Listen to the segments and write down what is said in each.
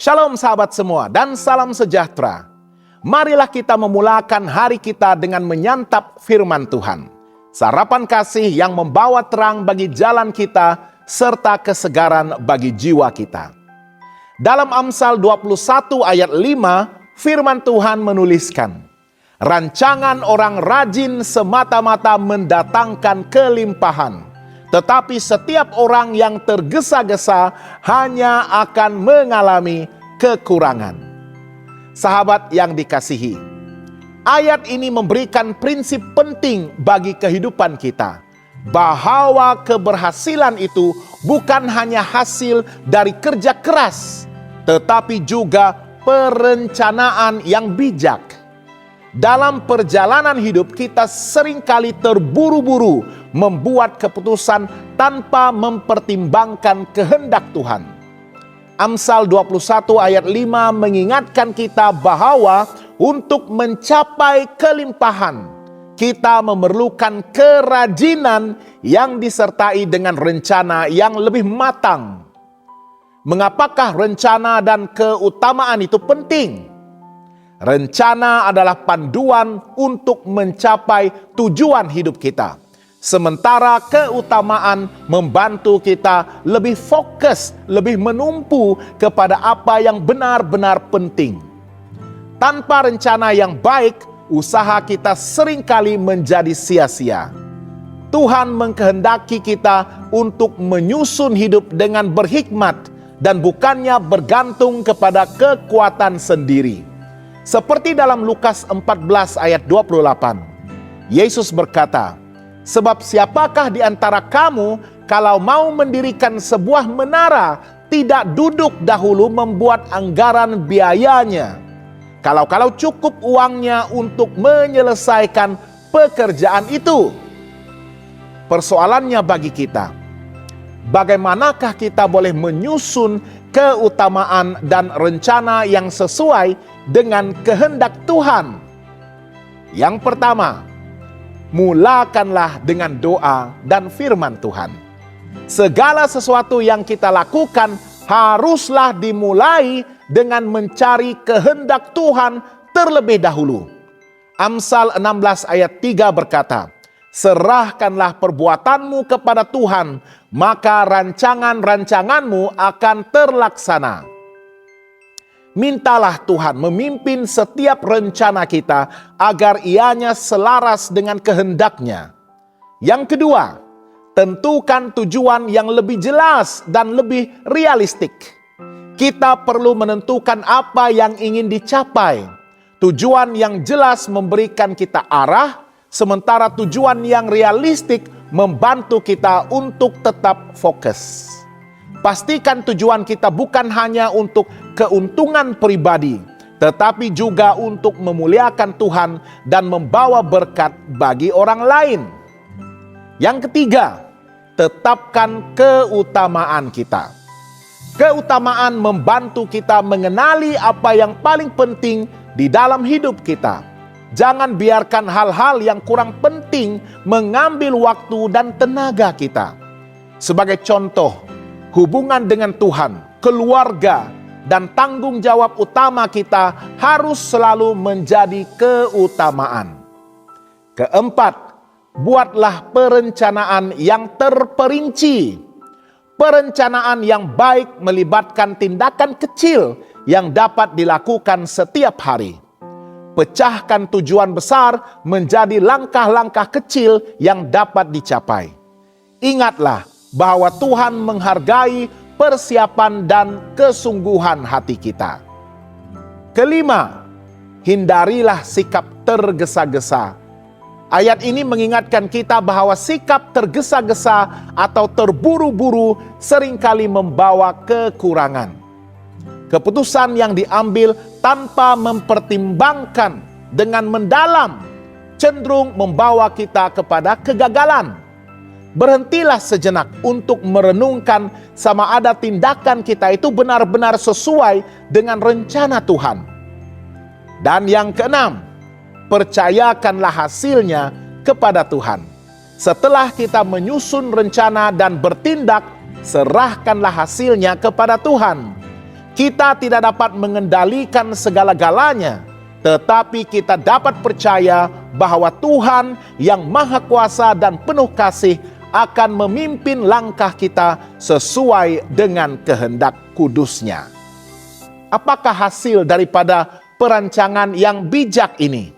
Shalom sahabat semua dan salam sejahtera. Marilah kita memulakan hari kita dengan menyantap firman Tuhan. Sarapan kasih yang membawa terang bagi jalan kita serta kesegaran bagi jiwa kita. Dalam Amsal 21 ayat 5, firman Tuhan menuliskan, rancangan orang rajin semata-mata mendatangkan kelimpahan, tetapi setiap orang yang tergesa-gesa hanya akan mengalami kekurangan. Sahabat yang dikasihi, ayat ini memberikan prinsip penting bagi kehidupan kita, bahwa keberhasilan itu bukan hanya hasil dari kerja keras, tetapi juga perencanaan yang bijak. Dalam perjalanan hidup kita seringkali terburu-buru membuat keputusan tanpa mempertimbangkan kehendak Tuhan. Amsal 21 ayat 5 mengingatkan kita bahwa untuk mencapai kelimpahan, kita memerlukan kerajinan yang disertai dengan rencana yang lebih matang. Mengapakah rencana dan keutamaan itu penting? Rencana adalah panduan untuk mencapai tujuan hidup kita. Sementara keutamaan membantu kita lebih fokus, lebih menumpu kepada apa yang benar-benar penting. Tanpa rencana yang baik, usaha kita seringkali menjadi sia-sia. Tuhan mengkehendaki kita untuk menyusun hidup dengan berhikmat dan bukannya bergantung kepada kekuatan sendiri. Seperti dalam Lukas 14 ayat 28, Yesus berkata, sebab siapakah di antara kamu kalau mau mendirikan sebuah menara tidak duduk dahulu membuat anggaran biayanya? Kalau cukup uangnya untuk menyelesaikan pekerjaan itu. Persoalannya bagi kita, bagaimanakah kita boleh menyusun keutamaan dan rencana yang sesuai dengan kehendak Tuhan? Yang pertama, mulakanlah dengan doa dan firman Tuhan. Segala sesuatu yang kita lakukan haruslah dimulai dengan mencari kehendak Tuhan terlebih dahulu. Amsal 16 ayat 3 berkata, serahkanlah perbuatanmu kepada Tuhan, maka rancangan-rancanganmu akan terlaksana. Mintalah Tuhan memimpin setiap rencana kita agar ianya selaras dengan kehendaknya. Yang kedua, tentukan tujuan yang lebih jelas dan lebih realistik. Kita perlu menentukan apa yang ingin dicapai. Tujuan yang jelas memberikan kita arah, sementara tujuan yang realistik membantu kita untuk tetap fokus. Pastikan tujuan kita bukan hanya untuk keuntungan pribadi, tetapi juga untuk memuliakan Tuhan dan membawa berkat bagi orang lain. Yang ketiga, tetapkan keutamaan kita. Keutamaan membantu kita mengenali apa yang paling penting di dalam hidup kita. Jangan biarkan hal-hal yang kurang penting mengambil waktu dan tenaga kita. Sebagai contoh, hubungan dengan Tuhan, keluarga, dan tanggung jawab utama kita harus selalu menjadi keutamaan. Keempat, buatlah perencanaan yang terperinci. Perencanaan yang baik melibatkan tindakan kecil yang dapat dilakukan setiap hari. Pecahkan tujuan besar menjadi langkah-langkah kecil yang dapat dicapai. Ingatlah bahwa Tuhan menghargai persiapan dan kesungguhan hati kita. Kelima, hindarilah sikap tergesa-gesa. Ayat ini mengingatkan kita bahwa sikap tergesa-gesa atau terburu-buru seringkali membawa kekurangan. Keputusan yang diambil tanpa mempertimbangkan dengan mendalam cenderung membawa kita kepada kegagalan. Berhentilah sejenak untuk merenungkan sama ada tindakan kita itu benar-benar sesuai dengan rencana Tuhan. Dan yang keenam, percayakanlah hasilnya kepada Tuhan. Setelah kita menyusun rencana dan bertindak, serahkanlah hasilnya kepada Tuhan. Kita tidak dapat mengendalikan segala-galanya, tetapi kita dapat percaya bahwa Tuhan yang Maha Kuasa dan penuh kasih akan memimpin langkah kita sesuai dengan kehendak kudus-Nya. Apakah hasil daripada perancangan yang bijak ini?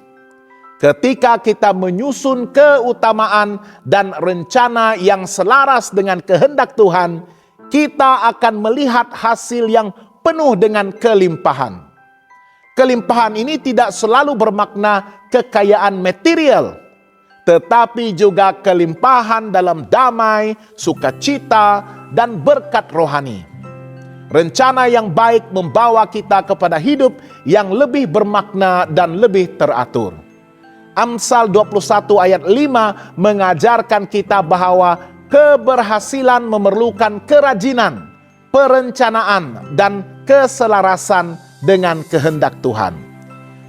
Ketika kita menyusun keutamaan dan rencana yang selaras dengan kehendak Tuhan, kita akan melihat hasil yang penuh dengan kelimpahan. Kelimpahan ini tidak selalu bermakna kekayaan material, tetapi juga kelimpahan dalam damai, sukacita, dan berkat rohani. Rencana yang baik membawa kita kepada hidup yang lebih bermakna dan lebih teratur. Amsal 21 ayat 5 mengajarkan kita bahwa keberhasilan memerlukan kerajinan, perencanaan, dan keselarasan dengan kehendak Tuhan.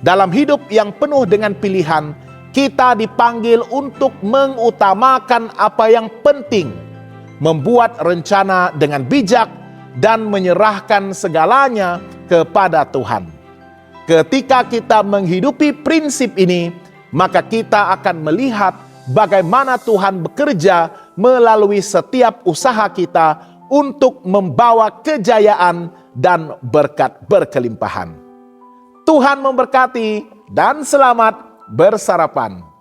Dalam hidup yang penuh dengan pilihan, kita dipanggil untuk mengutamakan apa yang penting, membuat rencana dengan bijak, dan menyerahkan segalanya kepada Tuhan. Ketika kita menghidupi prinsip ini, maka kita akan melihat bagaimana Tuhan bekerja melalui setiap usaha kita untuk membawa kejayaan dan berkat berkelimpahan. Tuhan memberkati dan selamat bersarapan.